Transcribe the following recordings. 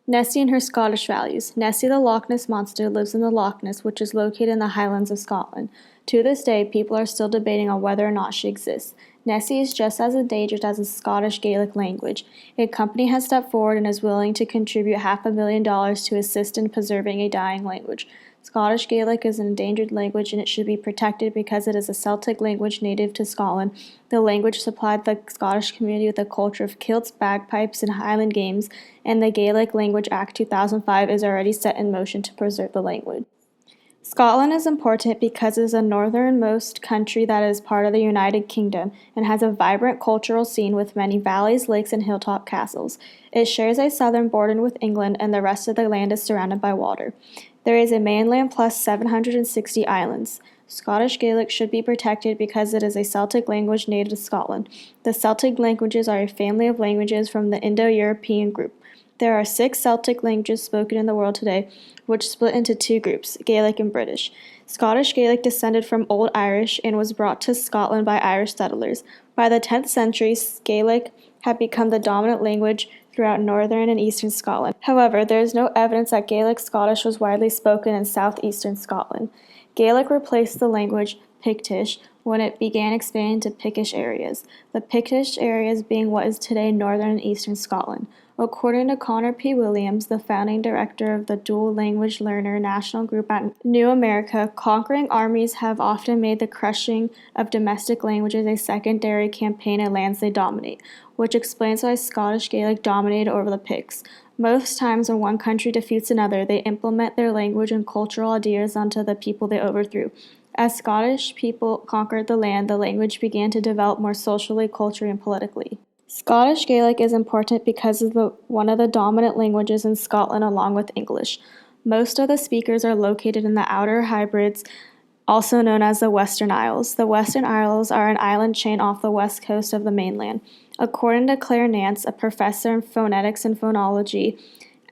Nessie and her Scottish values. Nessie the Loch Ness Monster lives in the Loch Ness, which is located in the Highlands of Scotland. To this day, people are still debating on whether or not she exists. Nessie is just as endangered as the Scottish Gaelic language. A company has stepped forward and is willing to contribute $500,000 to assist in preserving a dying language. Scottish Gaelic is an endangered language and it should be protected because it is a Celtic language native to Scotland. The language supplied the Scottish community with a culture of kilts, bagpipes, and Highland games, and the Gaelic Language Act 2005 is already set in motion to preserve the language. Scotland is important because it is the northernmost country that is part of the United Kingdom and has a vibrant cultural scene with many valleys, lakes, and hilltop castles. It shares a southern border with England and the rest of the land is surrounded by water. There is a mainland plus 760 islands. Scottish Gaelic should be protected because it is a Celtic language native to Scotland. The Celtic languages are a family of languages from the Indo-European group. There are 6 Celtic languages spoken in the world today, which split into 2 groups, Gaelic and British. Scottish Gaelic descended from Old Irish and was brought to Scotland by Irish settlers. By the 10th century, Gaelic had become the dominant language throughout northern and eastern Scotland. However, there is no evidence that Gaelic Scottish was widely spoken in southeastern Scotland. Gaelic replaced the language Pictish when it began expanding to Pictish areas, the Pictish areas being what is today northern and eastern Scotland. According to Connor P. Williams, the founding director of the Dual Language Learner National Group at New America, conquering armies have often made the crushing of domestic languages a secondary campaign in lands they dominate, which explains why Scottish Gaelic dominated over the Picts. Most times when one country defeats another, they implement their language and cultural ideas onto the people they overthrew. As Scottish people conquered the land, the language began to develop more socially, culturally, and politically. Scottish Gaelic is important because it is one of the dominant languages in Scotland along with English. Most of the speakers are located in the Outer Hebrides, also known as the Western Isles. The Western Isles are an island chain off the west coast of the mainland. According to Claire Nance, a professor in phonetics and phonology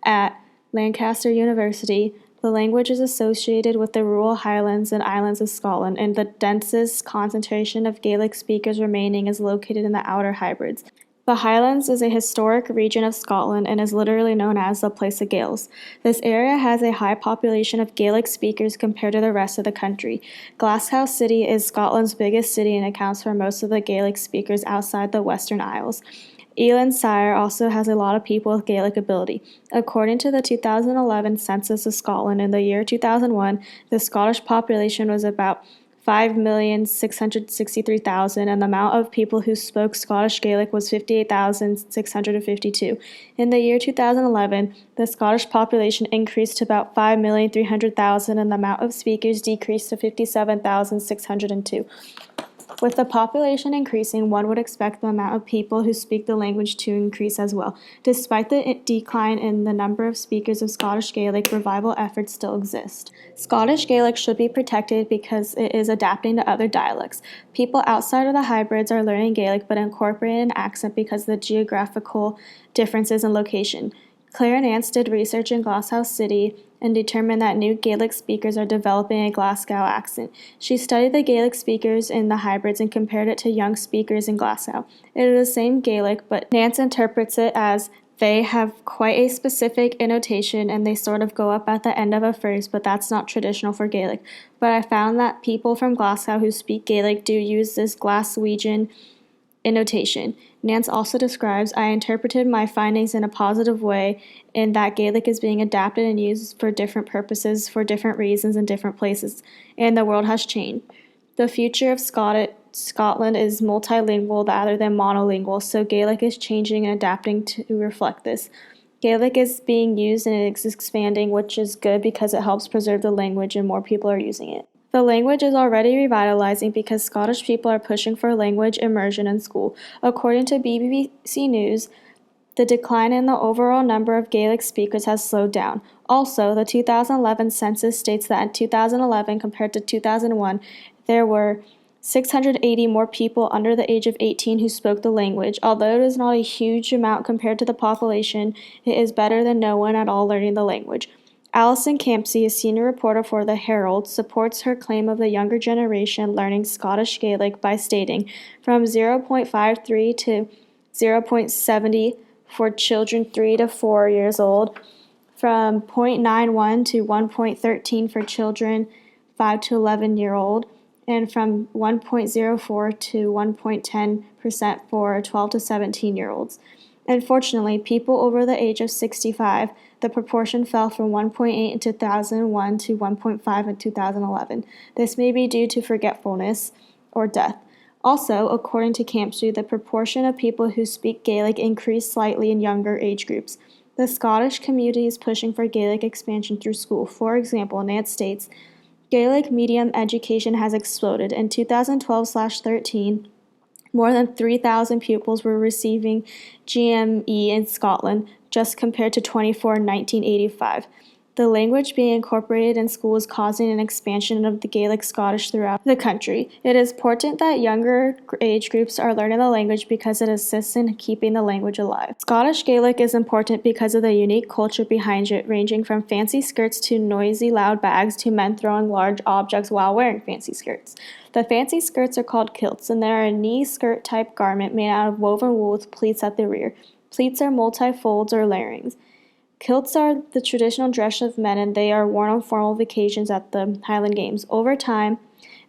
at Lancaster University, the language is associated with the rural highlands and islands of Scotland, and the densest concentration of Gaelic speakers remaining is located in the Outer Hebrides. The Highlands is a historic region of Scotland and is literally known as the Place of Gaels. This area has a high population of Gaelic speakers compared to the rest of the country. Glasgow City is Scotland's biggest city and accounts for most of the Gaelic speakers outside the Western Isles. Eland Shire also has a lot of people with Gaelic ability. According to the 2011 census of Scotland, in the year 2001, the Scottish population was about 5,663,000, and the amount of people who spoke Scottish Gaelic was 58,652. In the year 2011, the Scottish population increased to about 5,300,000, and the amount of speakers decreased to 57,602. With the population increasing, one would expect the amount of people who speak the language to increase as well. Despite the decline in the number of speakers of Scottish Gaelic, revival efforts still exist. Scottish Gaelic should be protected because it is adapting to other dialects. People outside of the hybrids are learning Gaelic but incorporating an accent because of the geographical differences in location. Claire Nance did research in Glasgow City and determined that new Gaelic speakers are developing a Glasgow accent. She studied the Gaelic speakers in the hybrids and compared it to young speakers in Glasgow. It is the same Gaelic, but Nance interprets it as they have quite a specific intonation and they sort of go up at the end of a phrase, but that's not traditional for Gaelic. But I found that people from Glasgow who speak Gaelic do use this Glaswegian intonation. Nance also describes, I interpreted my findings in a positive way in that Gaelic is being adapted and used for different purposes for different reasons in different places, and the world has changed. The future of Scotland is multilingual rather than monolingual, so Gaelic is changing and adapting to reflect this. Gaelic is being used and it is expanding, which is good because it helps preserve the language and more people are using it. The language is already revitalizing because Scottish people are pushing for language immersion in school. According to BBC News, the decline in the overall number of Gaelic speakers has slowed down. Also, the 2011 census states that in 2011 compared to 2001, there were 680 more people under the age of 18 who spoke the language. Although it is not a huge amount compared to the population, it is better than no one at all learning the language. Alison Campsey, a senior reporter for The Herald, supports her claim of the younger generation learning Scottish Gaelic by stating, from 0.53 to 0.70 for children 3 to 4 years old, from 0.91 to 1.13 for children 5 to 11-year-old, and from 1.04 to 1.10% for 12 to 17-year-olds. Unfortunately, people over the age of 65, the proportion fell from 1.8 in 2001 to 1.5 in 2011. This may be due to forgetfulness or death. Also, according to Campsie, the proportion of people who speak Gaelic increased slightly in younger age groups. The Scottish community is pushing for Gaelic expansion through school. For example, Nance states, Gaelic medium education has exploded. In 2012/13, more than 3,000 pupils were receiving GME in Scotland, just compared to 24 in 1985. The language being incorporated in school is causing an expansion of the Gaelic Scottish throughout the country. It is important that younger age groups are learning the language because it assists in keeping the language alive. Scottish Gaelic is important because of the unique culture behind it, ranging from fancy skirts to noisy, loud bags to men throwing large objects while wearing fancy skirts. The fancy skirts are called kilts, and they are a knee skirt type garment made out of woven wool with pleats at the rear. Pleats are multi-folds or layerings. Kilts are the traditional dress of men, and they are worn on formal occasions at the Highland Games. Over time,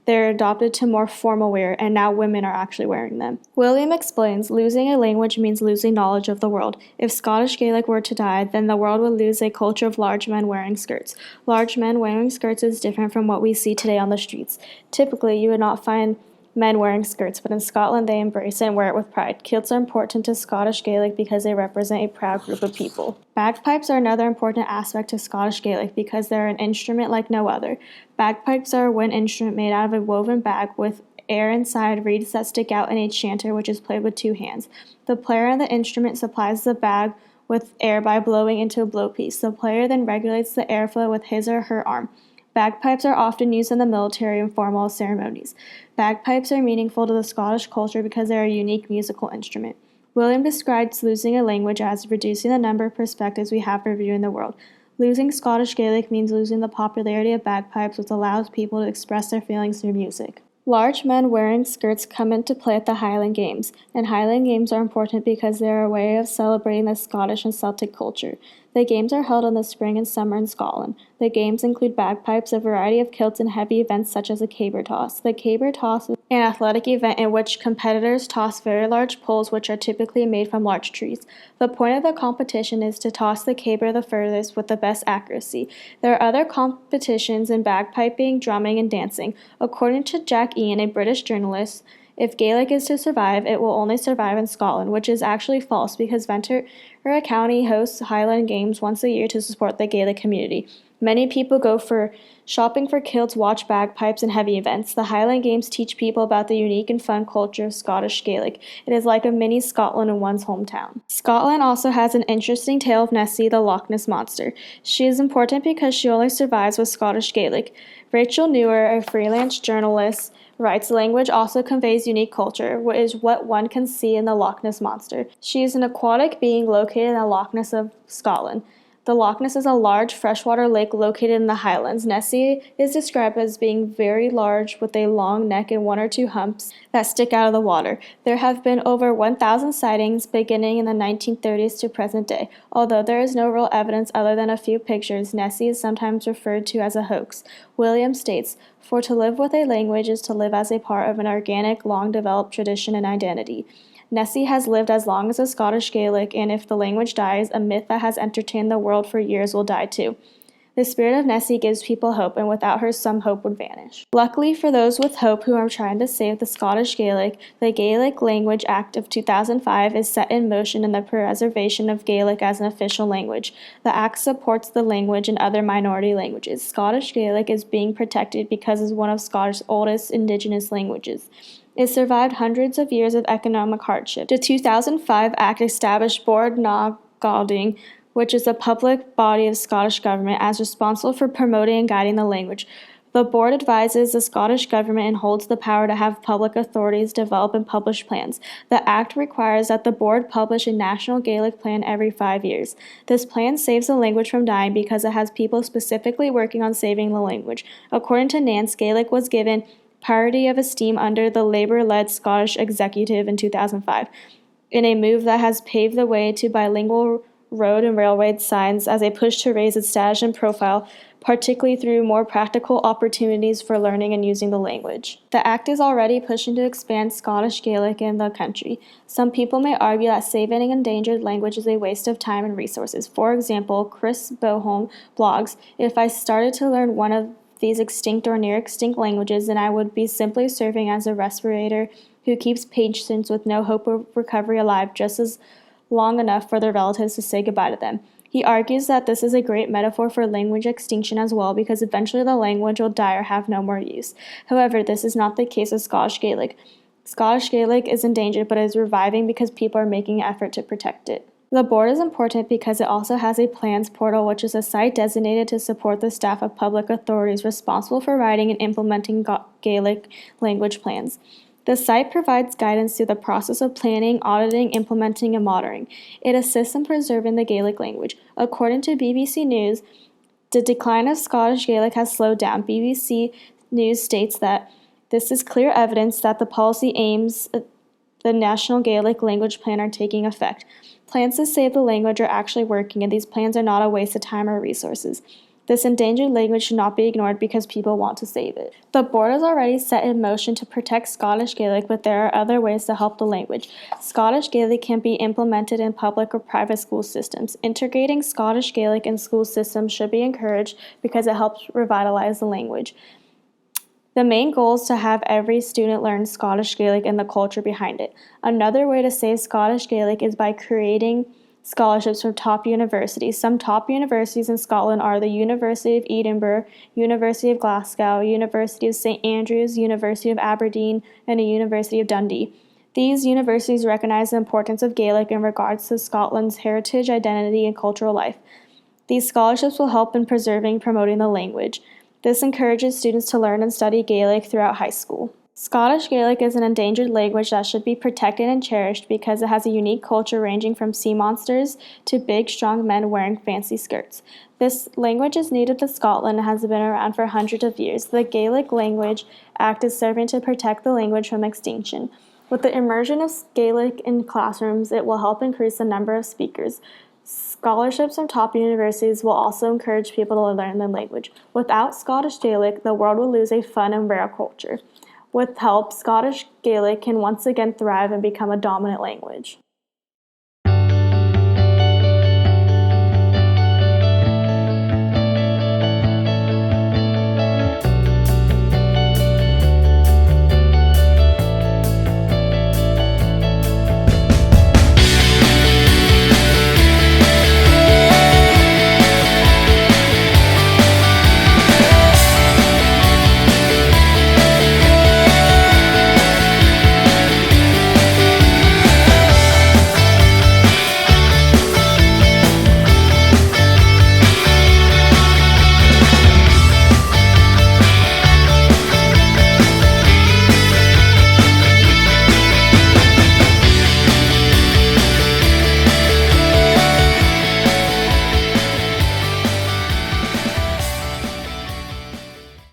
they're adopted to more formal wear, and now women are actually wearing them. William explains, losing a language means losing knowledge of the world. If Scottish Gaelic were to die, then the world would lose a culture of large men wearing skirts. Large men wearing skirts is different from what we see today on the streets. Typically, you would not find men wearing skirts, but in Scotland they embrace it and wear it with pride. Kilts are important to Scottish Gaelic because they represent a proud group of people. Bagpipes are another important aspect of Scottish Gaelic because they're an instrument like no other. Bagpipes are a wind instrument made out of a woven bag with air inside, reeds that stick out in a chanter, which is played with two hands. The player on the instrument supplies the bag with air by blowing into a blowpiece. The player then regulates the airflow with his or her arm. Bagpipes are often used in the military and formal ceremonies. Bagpipes are meaningful to the Scottish culture because they are a unique musical instrument. William describes losing a language as reducing the number of perspectives we have for viewing the world. Losing Scottish Gaelic means losing the popularity of bagpipes, which allows people to express their feelings through music. Large men wearing skirts come into play at the Highland Games, and Highland Games are important because they are a way of celebrating the Scottish and Celtic culture. The games are held in the spring and summer in Scotland. The games include bagpipes, a variety of kilts, and heavy events such as a caber toss. The caber toss is an athletic event in which competitors toss very large poles which are typically made from large trees. The point of the competition is to toss the caber the furthest with the best accuracy. There are other competitions in bagpiping, drumming, and dancing. According to Jack Ian, a British journalist, if Gaelic is to survive, it will only survive in Scotland, which is actually false because Ventura County hosts Highland Games once a year to support the Gaelic community. Many people go for shopping for kilts, watch bagpipes, and heavy events. The Highland Games teach people about the unique and fun culture of Scottish Gaelic. It is like a mini Scotland in one's hometown. Scotland also has an interesting tale of Nessie, the Loch Ness Monster. She is important because she only survives with Scottish Gaelic. Rachel Newer, a freelance journalist, writes, language also conveys unique culture, which is what one can see in the Loch Ness Monster. She is an aquatic being located in the Loch Ness of Scotland. The Loch Ness is a large freshwater lake located in the Highlands. Nessie is described as being very large with a long neck and one or two humps that stick out of the water. There have been over 1,000 sightings beginning in the 1930s to present day. Although there is no real evidence other than a few pictures, Nessie is sometimes referred to as a hoax. William states, for to live with a language is to live as a part of an organic, long-developed tradition and identity. Nessie has lived as long as the Scottish Gaelic, and if the language dies, a myth that has entertained the world for years will die too. The spirit of Nessie gives people hope, and without her some hope would vanish. Luckily for those with hope who are trying to save the Scottish Gaelic, the Gaelic Language Act of 2005 is set in motion in the preservation of Gaelic as an official language. The act supports the language and other minority languages. Scottish Gaelic is being protected because it is one of Scotland's oldest indigenous languages. It survived hundreds of years of economic hardship. The 2005 Act established Bord na Gaelding, which is a public body of Scottish government, as responsible for promoting and guiding the language. The board advises the Scottish government and holds the power to have public authorities develop and publish plans. The Act requires that the board publish a national Gaelic plan every 5 years. This plan saves the language from dying because it has people specifically working on saving the language. According to Nance, Gaelic was given priority of esteem under the Labour-led Scottish Executive in 2005, in a move that has paved the way to bilingual road and railway signs as a push to raise its status and profile, particularly through more practical opportunities for learning and using the language. The Act is already pushing to expand Scottish Gaelic in the country. Some people may argue that saving an endangered language is a waste of time and resources. For example, Chris Boholm blogs, "If I started to learn one of these extinct or near extinct languages, then I would be simply serving as a respirator who keeps patients with no hope of recovery alive just as long enough for their relatives to say goodbye to them." He argues that this is a great metaphor for language extinction as well, because eventually the language will die or have no more use. However, this is not the case with Scottish Gaelic. Scottish Gaelic is endangered but is reviving because people are making an effort to protect it. The board is important because it also has a plans portal, which is a site designated to support the staff of public authorities responsible for writing and implementing Gaelic language plans. The site provides guidance through the process of planning, auditing, implementing, and monitoring. It assists in preserving the Gaelic language. According to BBC News, the decline of Scottish Gaelic has slowed down. BBC News states that this is clear evidence that the policy aims at the National Gaelic Language Plan are taking effect. Plans to save the language are actually working, and these plans are not a waste of time or resources. This endangered language should not be ignored because people want to save it. The board has already set in motion to protect Scottish Gaelic, but there are other ways to help the language. Scottish Gaelic can be implemented in public or private school systems. Integrating Scottish Gaelic in school systems should be encouraged because it helps revitalize the language. The main goal is to have every student learn Scottish Gaelic and the culture behind it. Another way to save Scottish Gaelic is by creating scholarships from top universities. Some top universities in Scotland are the University of Edinburgh, University of Glasgow, University of St Andrews, University of Aberdeen, and the University of Dundee. These universities recognize the importance of Gaelic in regards to Scotland's heritage, identity, and cultural life. These scholarships will help in preserving and promoting the language. This encourages students to learn and study Gaelic throughout high school. Scottish Gaelic is an endangered language that should be protected and cherished because it has a unique culture ranging from sea monsters to big, strong men wearing fancy skirts. This language is native to Scotland and has been around for hundreds of years. The Gaelic Language Act is serving to protect the language from extinction. With the immersion of Gaelic in classrooms, it will help increase the number of speakers. Scholarships from top universities will also encourage people to learn the language. Without Scottish Gaelic, the world will lose a fun and rare culture. With help, Scottish Gaelic can once again thrive and become a dominant language.